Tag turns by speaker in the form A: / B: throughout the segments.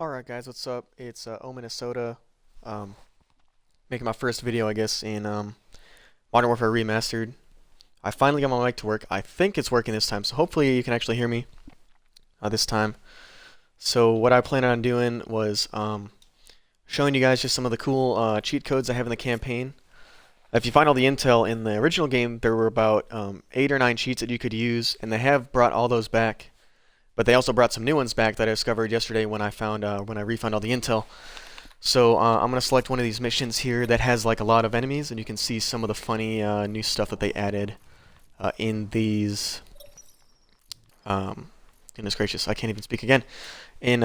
A: Alright guys, what's up? It's Minnesota, um, making my first video I guess in Modern Warfare Remastered. I finally got my mic to work. I think it's working this time, so hopefully you can actually hear me this time. So what I planned on doing was showing you guys just some of the cool cheat codes I have in the campaign. If you find all the intel in the original game, there were about 8 or 9 cheats that you could use, and they have brought all those back. But they also brought some new ones back that I discovered yesterday when I refound all the intel. So I'm gonna select one of these missions here that has like a lot of enemies, and you can see some of the funny new stuff that they added in these. Goodness gracious, I can't even speak again. In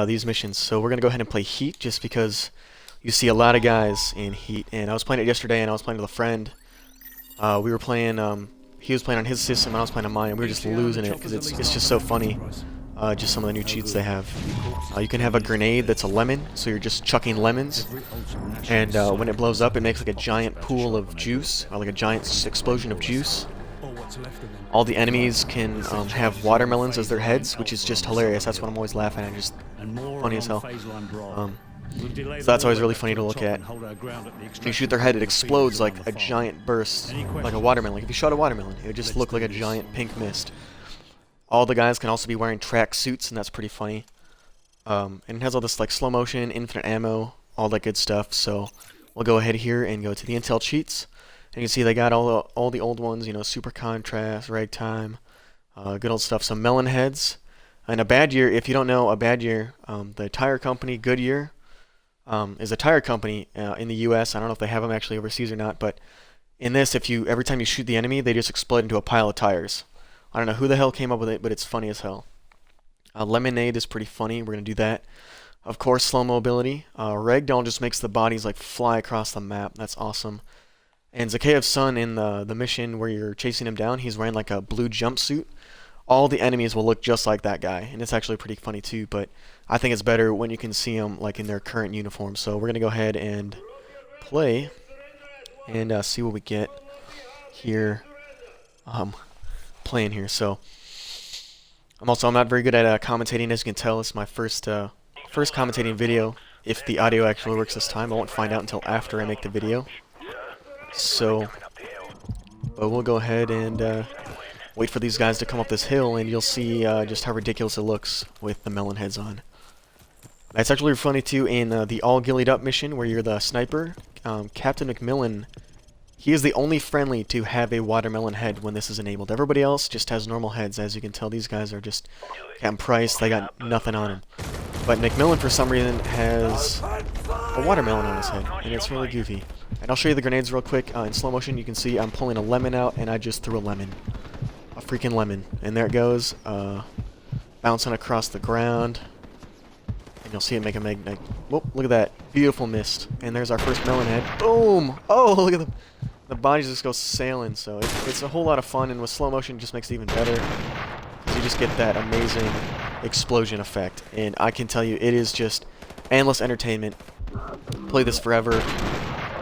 A: these missions. So we're gonna go ahead and play Heat, just because you see a lot of guys in Heat. And I was playing it yesterday, and I was playing with a friend. We were playing. He was playing on his system, and I was playing on mine, and we were just losing it because it's just so funny. Just some of the new cheats they have. You can have a grenade that's a lemon, so you're just chucking lemons, and when it blows up, it makes like a giant pool of juice, or like a giant explosion of juice. All the enemies can have watermelons as their heads, which is just hilarious. That's what I'm always laughing at, just funny as hell. So that's always really funny to look at. When you shoot their head, it explodes like a giant burst, like a watermelon. Like if you shot a watermelon, it would just look like a giant pink mist. All the guys can also be wearing track suits, and that's pretty funny. And it has all this like slow motion, infinite ammo, all that good stuff. So we'll go ahead here and go to the intel cheats. And you can see they got all the old ones, you know, super contrast, ragtime, good old stuff. Some melon heads. And a bad year, if you don't know, a bad year, the tire company Goodyear is a tire company in the U.S. I don't know if they have them actually overseas or not, but in this, every time you shoot the enemy, they just explode into a pile of tires. I don't know who the hell came up with it, but it's funny as hell. Lemonade is pretty funny. We're going to do that. Of course, slow mobility. Ragdoll just makes the bodies like fly across the map. That's awesome. And Zakayev's son in the mission where you're chasing him down, he's wearing like a blue jumpsuit. All the enemies will look just like that guy, and it's actually pretty funny too, but I think it's better when you can see them like in their current uniform. So we're going to go ahead and play and see what we get here. Playing here. So I'm not very good at commentating, as you can tell. It's my first commentating video. If the audio actually works this time, I won't find out until after I make the video. So, but we'll go ahead and wait for these guys to come up this hill, and you'll see just how ridiculous it looks with the melon heads on. That's actually funny too in the all gillied up mission where you're the sniper. Captain McMillan, he is the only friendly to have a watermelon head when this is enabled. Everybody else just has normal heads. As you can tell, these guys are just Captain Price. They got nothing on them. But McMillan, for some reason, has a watermelon on his head, and it's really goofy. And I'll show you the grenades real quick. In slow motion, you can see I'm pulling a lemon out, and I just threw a lemon. A freaking lemon. And there it goes, bouncing across the ground. And you'll see it make a magnet. Whoop, look at that. Beautiful mist. And there's our first melon head. Boom! Oh, look at the bodies just go sailing. So it's a whole lot of fun, and with slow motion, it just makes it even better. Because you just get that amazing explosion effect. And I can tell you, it is just endless entertainment. Play this forever.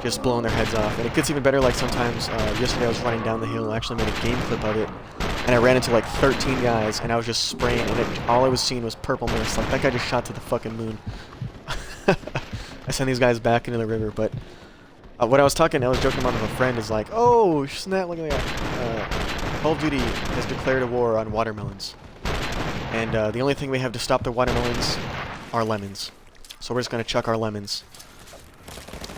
A: Just blowing their heads off. And it gets even better, like sometimes, yesterday I was running down the hill, I actually made a game clip of it, and I ran into like 13 guys, and I was just spraying, and all I was seeing was purple mist. Like, that guy just shot to the fucking moon. I sent these guys back into the river, but what I was joking about with a friend is like, oh, snap, look at that. Call of Duty has declared a war on watermelons. And the only thing we have to stop the watermelons are lemons. So we're just going to chuck our lemons.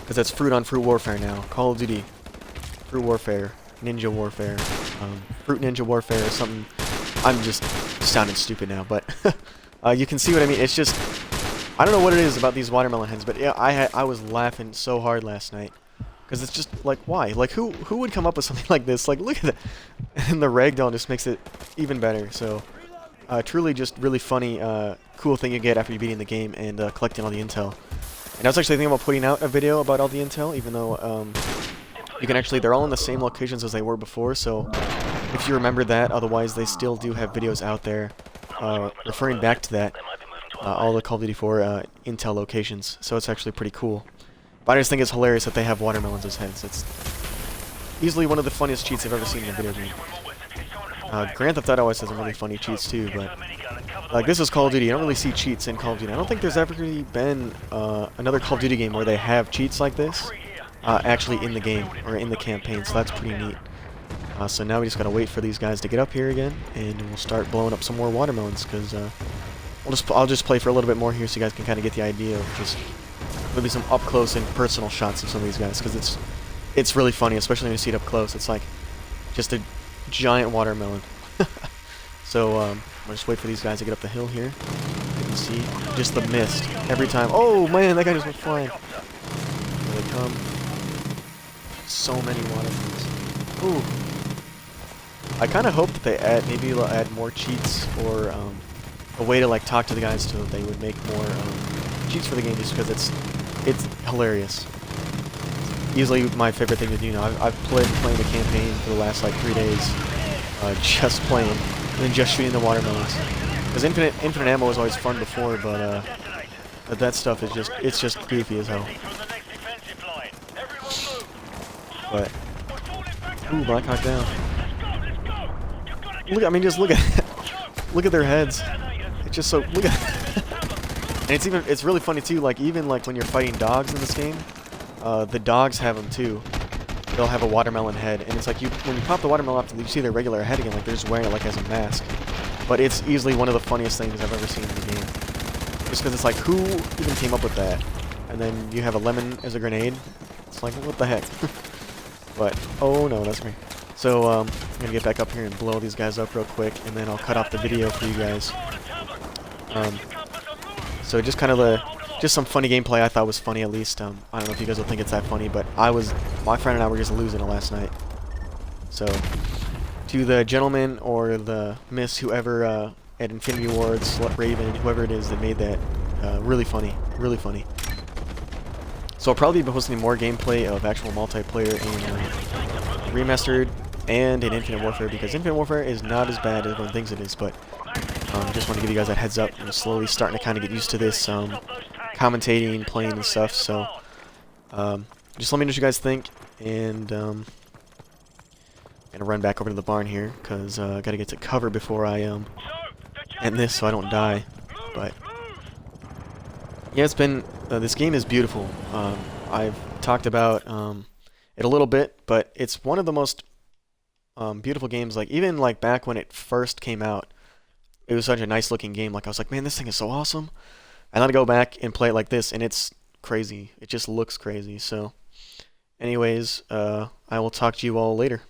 A: Because that's fruit on fruit warfare now. Call of Duty. Fruit warfare. Ninja warfare. Fruit ninja warfare or something. I'm just sounding stupid now, but you can see what I mean. It's just, I don't know what it is about these watermelon heads, but yeah, I was laughing so hard last night. Because it's just, like, why? Like, who would come up with something like this? Like, look at that. And the ragdoll just makes it even better. So, truly just really funny, cool thing you get after you beating the game and collecting all the intel. And I was actually thinking about putting out a video about all the intel, even though you can actually, they're all in the same locations as they were before, so if you remember that, otherwise they still do have videos out there referring back to that, all the Call of Duty 4 intel locations, so it's actually pretty cool. But I just think it's hilarious that they have watermelons as heads. It's easily one of the funniest cheats I've ever seen in a video game. Grand Theft Auto always has some really funny cheats too, but Like, this is Call of Duty. You don't really see cheats in Call of Duty. I don't think there's ever really been another Call of Duty game where they have cheats like this actually in the game or in the campaign, so that's pretty neat. So now we just gotta wait for these guys to get up here again, and we'll start blowing up some more watermelons, because I'll just play for a little bit more here so you guys can kind of get the idea of just maybe some up close and personal shots of some of these guys, because it's really funny, especially when you see it up close. It's like just a giant watermelon. So I'll just wait for these guys to get up the hill here. You can see just the mist every time. Oh man, that guy just went flying. Here they come. So many watermelons. Ooh. I kind of hope that they maybe they'll add more cheats or a way to like talk to the guys so that they would make more cheats for the game, just because it's hilarious. It's easily my favorite thing to do now. I've playing the campaign for the last like 3 days, just playing and then just shooting the watermelons. Because infinite ammo was always fun before, but that stuff is just goofy as hell. But ooh, Black Hawk down. Look, I mean, just look at their heads. It's just so look at. And it's really funny too. Like even like when you're fighting dogs in this game, the dogs have them too. They'll have a watermelon head, and it's like when you pop the watermelon off, you see their regular head again, like they're just wearing it like as a mask. But it's easily one of the funniest things I've ever seen in the game. Just because it's like, who even came up with that? And then you have a lemon as a grenade. It's like, what the heck? But oh no, that's me. So I'm gonna get back up here and blow these guys up real quick, and then I'll cut off the video for you guys. So just kind of just some funny gameplay I thought was funny, at least. I don't know if you guys will think it's that funny, but my friend and I were just losing it last night. So to the gentleman or the miss, whoever at Infinity Ward, Raven, whoever it is that made that, really funny, really funny. So I'll probably be posting more gameplay of actual multiplayer in Remastered and in Infinite Warfare, because Infinite Warfare is not as bad as everyone thinks it is, but just want to give you guys that heads up. I'm slowly starting to kind of get used to this commentating, playing and stuff, so just let me know what you guys think, and I'm gonna run back over to the barn here, because I gotta get to cover before I end this so I don't die. But yeah, it's been this game is beautiful. I've talked about it a little bit, but it's one of the most beautiful games. Like even like back when it first came out, it was such a nice looking game. Like I was like, man, this thing is so awesome. And then I go back and play it like this, and it's crazy. It just looks crazy. So anyways, I will talk to you all later.